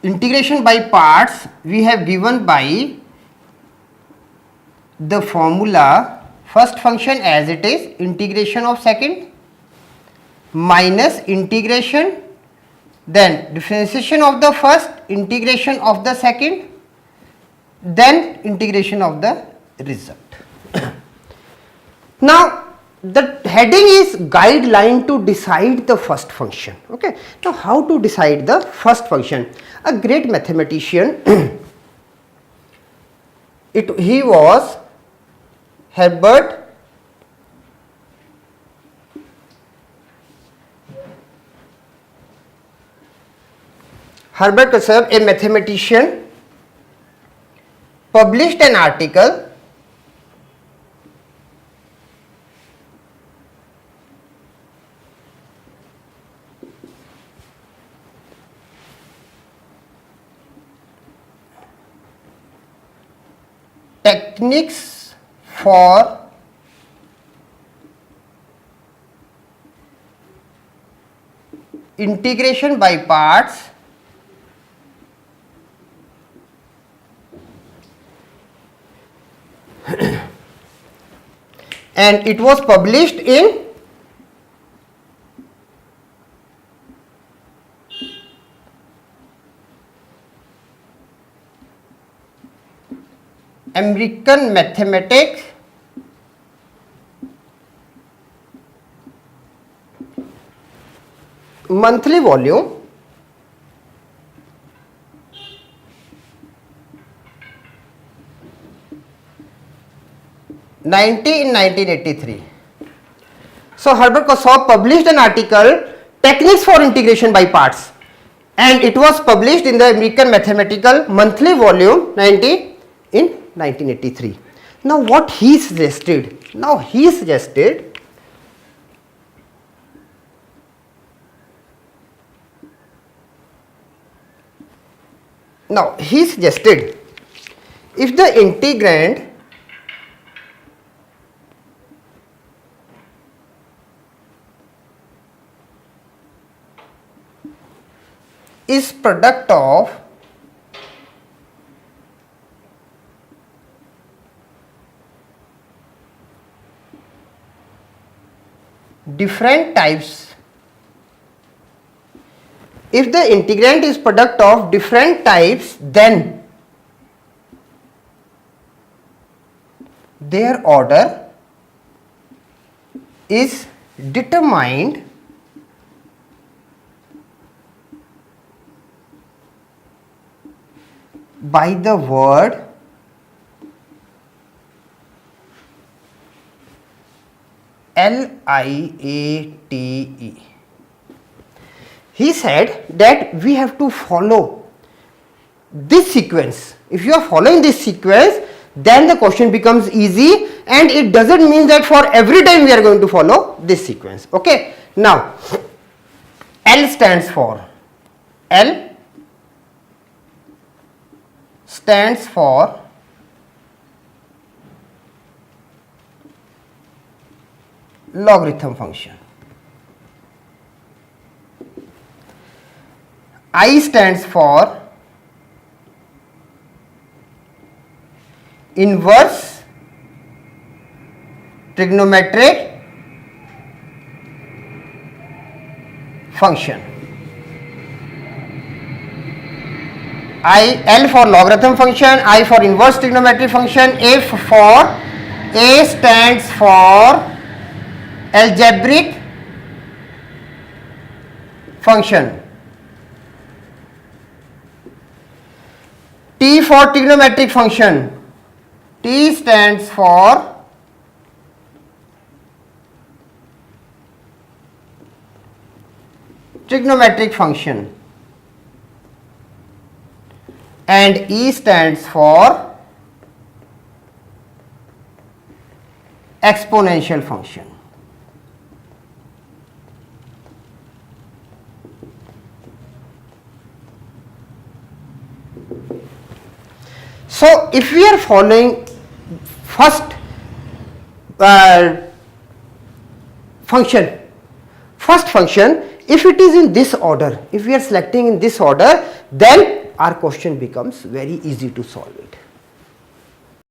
integration by parts we have given by the formula first function as it is, integration of second minus integration, then differentiation of the first, integration of the second, then integration of the result. Now the heading is guideline to decide the first function. Okay, now how to decide the first function? A great mathematician he was Herbert Kasab, a mathematician, published an article techniques for integration by parts and it was published in American Mathematics monthly volume 1983. So Herbert Kasab published an article, Techniques for Integration by Parts, and it was published in the American Mathematical monthly volume 1983. Now what he suggested? He suggested if the integrand is product of different types, if the integrand is product of different types, then their order is determined by the word LIATE. He said that we have to follow this sequence. If you are following this sequence, then the question becomes easy, and it doesn't mean that for every time we are going to follow this sequence. Okay. Now L stands for logarithm function. I stands for inverse trigonometric function. L for logarithm function, I for inverse trigonometric function, A stands for algebraic function, T for trigonometric function, T stands for trigonometric function, and E stands for exponential function. So if we are following first function, if it is in this order, if we are selecting in this order, then our question becomes very easy to solve it.